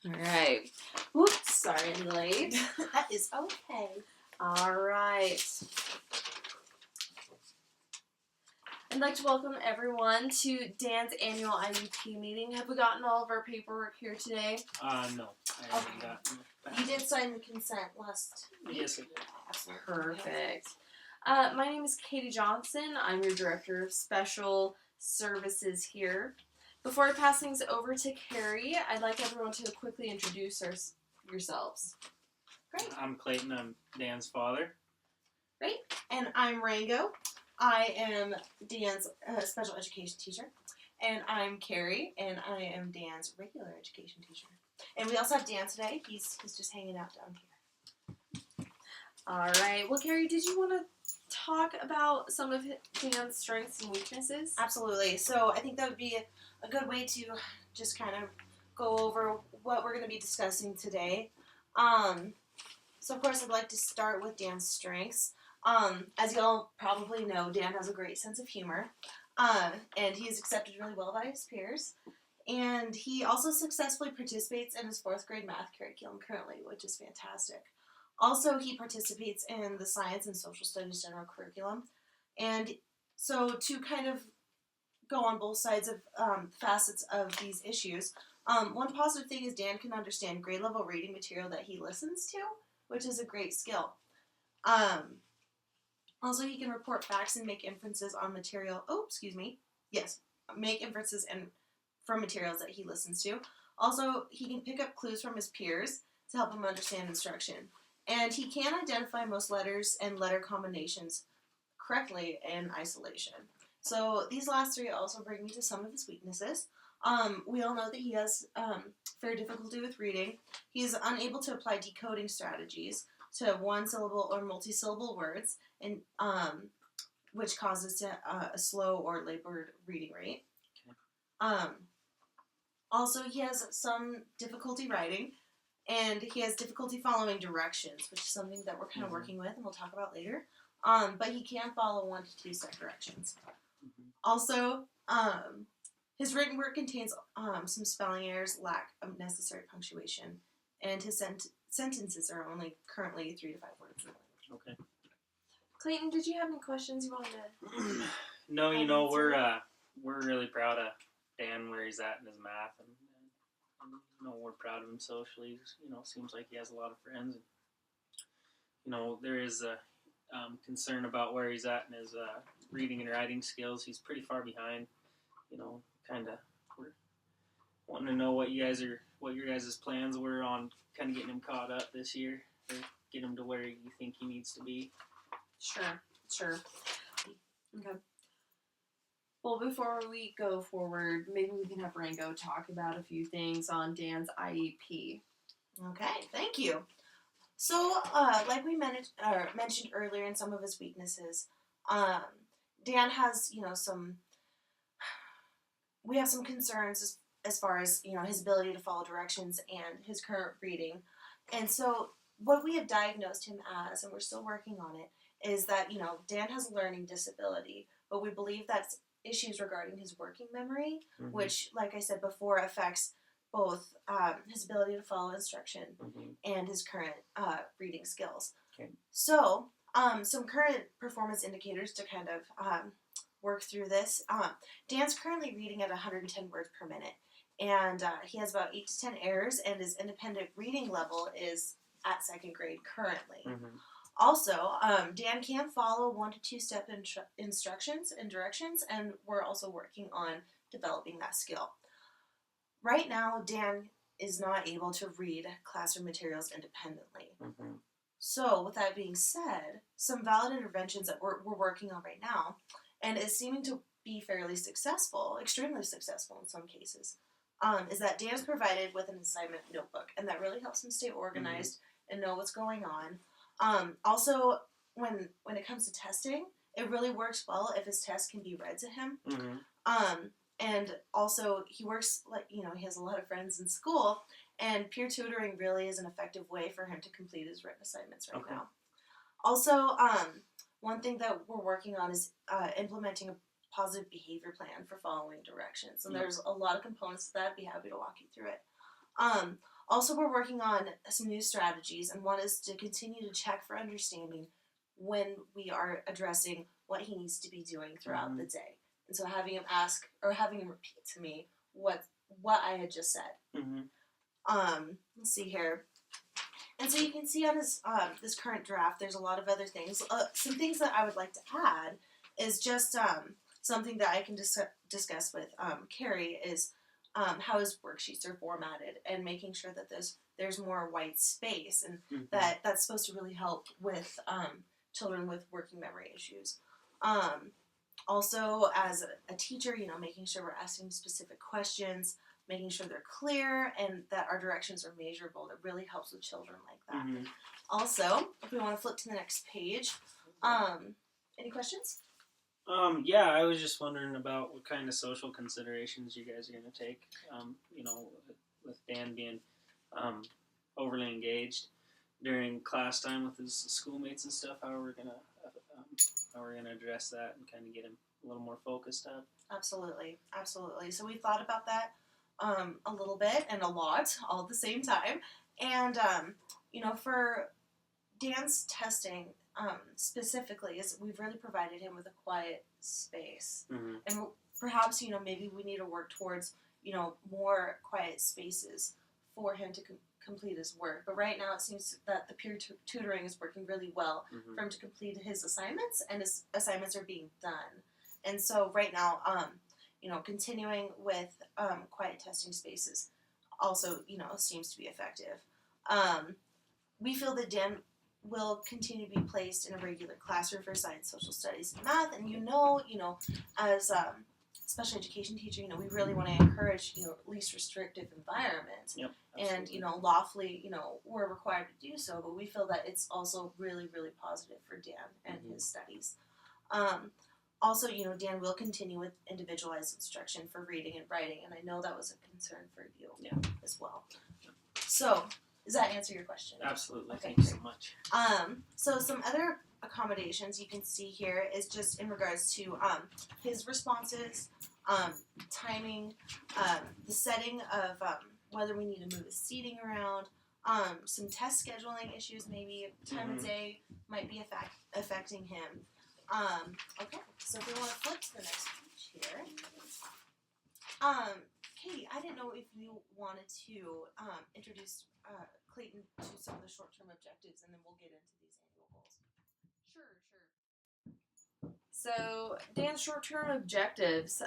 All right. Whoops, sorry I'm late. That is okay. All right. I'd like to welcome everyone to Dan's annual IEP meeting. Have we gotten all of our paperwork here today? No, I haven't gotten it. You did sign the consent last week. Yes, I did. Absolutely. Perfect. My name is Katie Johnson. I'm your Director of Special Services here. Before I pass things over to Carrie, I'd like everyone to quickly introduce yourselves. Great. I'm Clayton. I'm Dan's father. Great. And I'm Rango. I am Dan's special education teacher. And I'm Carrie, and I am Dan's regular education teacher. And we also have Dan today. He's just hanging out down here. All right. Well, Carrie, did you want to talk about some of Dan's strengths and weaknesses? Absolutely. So I think that would be a good way to just kind of go over what we're going to be discussing today. So of course I'd like to start with Dan's strengths. As y'all probably know, Dan has a great sense of humor, and he is accepted really well by his peers. And he also successfully participates in his 4th grade math curriculum currently, which is fantastic. Also, he participates in the science and social studies general curriculum. And so to kind of go on both sides of facets of these issues, one positive thing is Dan can understand grade level reading material that he listens to, which is a great skill. Also, he can report facts and make inferences on material. Make inferences from materials that he listens to. Also, he can pick up clues from his peers to help him understand instruction. And he can identify most letters and letter combinations correctly in isolation. So these last 3 also bring me to some of his weaknesses. We all know that he has fair difficulty with reading. He is unable to apply decoding strategies to one-syllable or multi-syllable words, and which causes a slow or labored reading rate. Okay. Also, he has some difficulty writing, and he has difficulty following directions, which is something that we're kind of working with, and we'll talk about later. But he can follow 1 to 2 step directions. Also, his written work contains some spelling errors, lack of necessary punctuation, and his sentences are only currently 3 to 5 words. Okay. Clayton, did you have any questions you wanted to? No, we're really proud of Dan where he's at in his math, and we're proud of him socially. Seems like he has a lot of friends. And, there is a concern about where he's at in his reading and writing skills. He's pretty far behind. We're wanting to know what your guys' plans were on kind of getting him caught up this year, or get him to where you think he needs to be. Sure. Okay. Well, before we go forward, maybe we can have Rango talk about a few things on Dan's IEP. Okay, thank you. So, like we mentioned earlier in some of his weaknesses, Dan has, we have some concerns as far as, his ability to follow directions and his current reading. And so what we have diagnosed him as, and we're still working on it, is that, Dan has a learning disability, but we believe that's issues regarding his working memory, which, like I said before, affects both his ability to follow instruction and his current reading skills. Okay. So, some current performance indicators to kind of work through this. Dan's currently reading at 110 words per minute, and he has about 8 to 10 errors, and his independent reading level is at 2nd grade currently. Also, Dan can follow 1 to 2 step instructions and directions, and we're also working on developing that skill. Right now, Dan is not able to read classroom materials independently. So, with that being said, some valid interventions that we're working on right now, and is seeming to be fairly successful, extremely successful in some cases, is that Dan's provided with an assignment notebook, and that really helps him stay organized and know what's going on. Also, when it comes to testing, it really works well if his tests can be read to him. And also, he works, he has a lot of friends in school, and peer tutoring really is an effective way for him to complete his written assignments right now. Also, one thing that we're working on is implementing a positive behavior plan for following directions. And there's a lot of components to that. I'd be happy to walk you through it. Also, we're working on some new strategies, and one is to continue to check for understanding when we are addressing what he needs to be doing throughout the day. And so having him ask or having him repeat to me what I had just said. Let's see here. And so you can see on this current draft, there's a lot of other things. Some things that I would like to add is just something that I can discuss with Carrie is how his worksheets are formatted and making sure that there's more white space, and that's supposed to really help with children with working memory issues. Also, as a teacher, making sure we're asking specific questions, making sure they're clear, and that our directions are measurable. That really helps with children like that. Also, if we want to flip to the next page, any questions? Yeah, I was just wondering about what kind of social considerations you guys are going to take. With Dan being overly engaged during class time with his schoolmates and stuff, how we're gonna address that and kind of get him a little more focused up. Absolutely. So we thought about that a little bit and a lot all at the same time. And for Dan's testing specifically, is we've really provided him with a quiet space, and perhaps maybe we need to work towards more quiet spaces for him to complete his work. But right now it seems that the peer tutoring is working really well for him to complete his assignments, and his assignments are being done. And so right now, continuing with quiet testing spaces also, seems to be effective. We feel that Dan will continue to be placed in a regular classroom for science, social studies, and math. And as special education teacher, we really want to encourage, least restrictive environment. Yep, and, lawfully, we're required to do so, but we feel that it's also really, really positive for Dan and his studies. Also, Dan will continue with individualized instruction for reading and writing, and I know that was a concern for you as well. So, does that answer your question? Absolutely. Okay, Thank you so much. So some other accommodations you can see here is just in regards to his responses, timing, the setting of whether we need to move his seating around, some test scheduling issues, maybe time of day might be affecting him. Okay, so if we want to flip to the next page here. Katie, I didn't know if you wanted to introduce Clayton to some of the short-term objectives, and then we'll get into these annual goals. Sure. So, Dan's short-term objectives.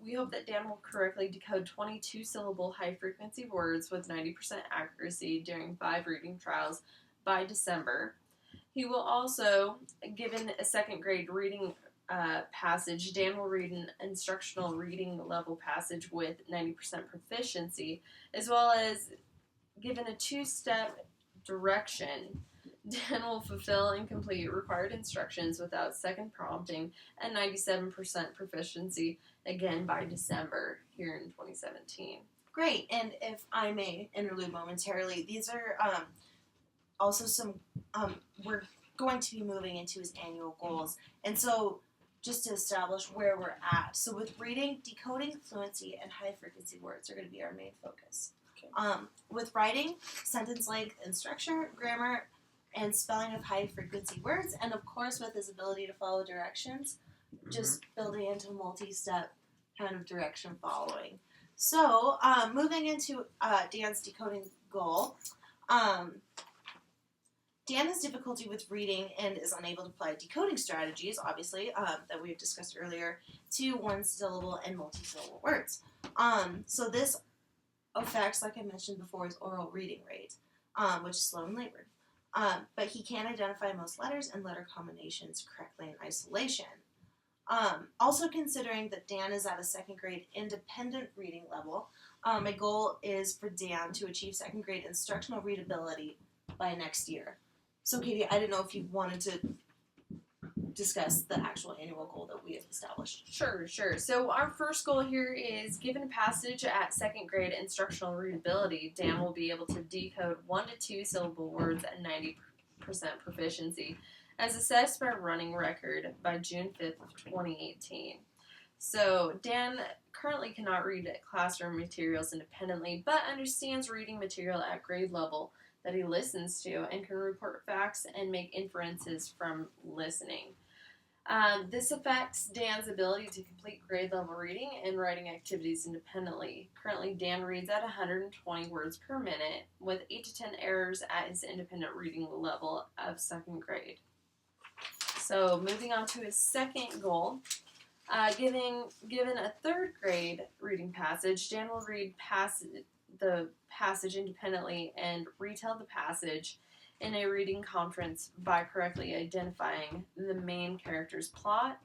We hope that Dan will correctly decode 22-syllable high-frequency words with 90% accuracy during 5 reading trials by December. He will also, given a second-grade reading passage, Dan will read an instructional reading level passage with 90% proficiency, as well as given a 2-step direction. Dan will fulfill and complete required instructions without second prompting and 97% proficiency, again by December here in 2017. Great, and if I may interlude momentarily, these are also some, we're going to be moving into his annual goals, and so just to establish where we're at. So with reading, decoding, fluency, and high-frequency words are going to be our main focus. Okay. With writing, sentence length and structure, grammar, and spelling of high-frequency words, and of course with his ability to follow directions, just building into multi-step kind of direction following. So, moving into Dan's decoding goal, Dan has difficulty with reading and is unable to apply decoding strategies, obviously, that we've discussed earlier, to one-syllable and multi-syllable words. So this affects, like I mentioned before, his oral reading rate, which is slow and labored. But he can identify most letters and letter combinations correctly in isolation. Also considering that Dan is at a second-grade independent reading level, my goal is for Dan to achieve second-grade instructional readability by next year. So, Katie, I didn't know if you wanted to discuss the actual annual goal that we have established. Sure. So our first goal here is, given a passage at second grade instructional readability, Dan will be able to decode 1 to 2 syllable words at 90% proficiency, as assessed by running record by June 5th of 2018. So Dan currently cannot read classroom materials independently, but understands reading material at grade level that he listens to and can report facts and make inferences from listening. This affects Dan's ability to complete grade level reading and writing activities independently. Currently, Dan reads at 120 words per minute, with 8 to 10 errors at his independent reading level of 2nd grade. So, moving on to his second goal. Given a 3rd grade reading passage, Dan will read the passage independently and retell the passage in a reading conference by correctly identifying the main character's plot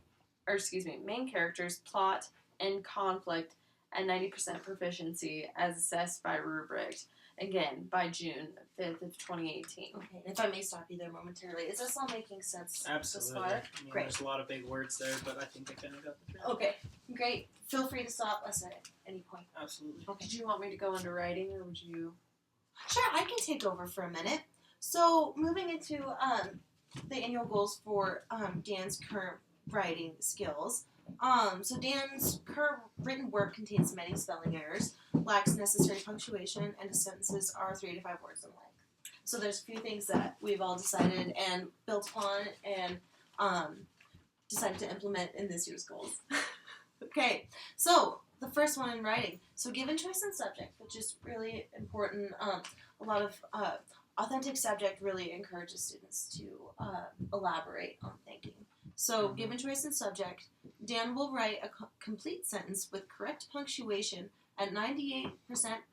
and conflict at 90% proficiency as assessed by rubric, again, by June 5th of 2018. Okay, and if I may stop you there momentarily, is this all making sense Absolutely. thus far? I mean, Great. there's a lot of big words there, but I think I kind of got the drift. Okay, great. Feel free to stop us at any point. Absolutely. Okay. Did you want me to go into writing, or would you? Sure, I can take over for a minute. So, moving into the annual goals for Dan's current writing skills. So Dan's current written work contains many spelling errors, lacks necessary punctuation, and his sentences are 3 to 5 words in length. So there's a few things that we've all decided and built upon and decided to implement in this year's goals. Okay, so the first one in writing. So given choice and subject, which is really important. A lot of authentic subject really encourages students to elaborate on thinking. So given choice and subject, Dan will write a complete sentence with correct punctuation at 98%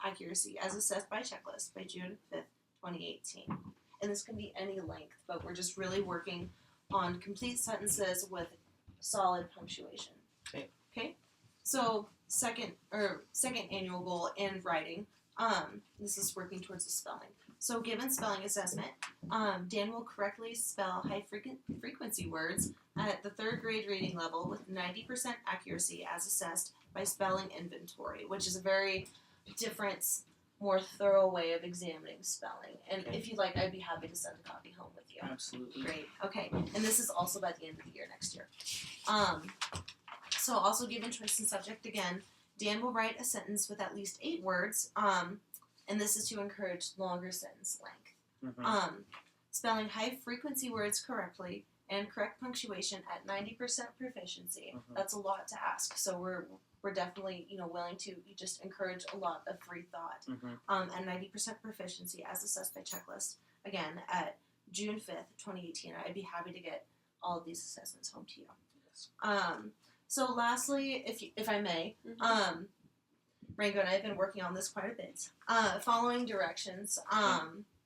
accuracy as assessed by checklist by June 5th, 2018. And this can be any length, but we're just really working on complete sentences with solid punctuation. Okay? So second annual goal in writing, this is working towards the spelling. So given spelling assessment, Dan will correctly spell high frequency words at the 3rd grade reading level with 90% accuracy as assessed by spelling inventory, which is a very different, more thorough way of examining spelling. And if you'd like, I'd be happy to send a copy home with you. Absolutely. Great. Okay. And this is also by the end of the year next year. So also given choice and subject again, Dan will write a sentence with at least 8 words, and this is to encourage longer sentence length. Mm-hmm. Spelling high frequency words correctly and correct punctuation at 90% proficiency. Mm-hmm. That's a lot to ask. So we're definitely willing to just encourage a lot of free thought. Mm-hmm. And 90% proficiency as assessed by checklist. Again, at June 5th, 2018. I'd be happy to get all of these assessments home to you. Yes. So lastly, if I may, Rango and I have been working on this quite a bit. Following directions.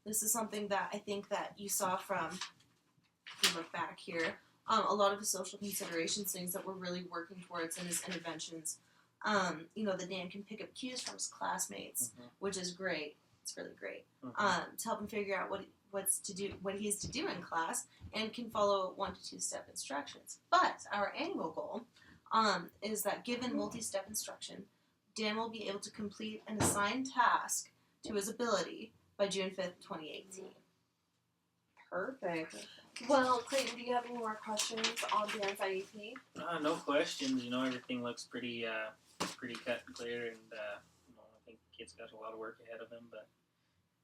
This is something that I think that you saw from, if you look back here, a lot of the social considerations, things that we're really working towards in his interventions. That Dan can pick up cues from his classmates, which is great. It's really great. To help him figure out what he's to do in class, and can follow 1 to 2 step instructions. But our annual goal is that given multi-step instruction, Dan will be able to complete an assigned task to his ability by June 5th, 2018. Perfect. Well, Clayton, do you have any more questions on Dan's IEP? No questions. Everything looks pretty cut and clear, and I think the kid's got a lot of work ahead of him, but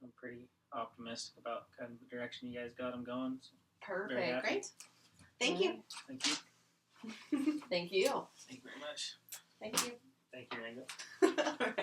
I'm pretty optimistic about kind of the direction you guys got him going. So Perfect. Great. Thank you. Thank you. Thank you. Thank you very much. Thank you. Thank you, Rango. All right.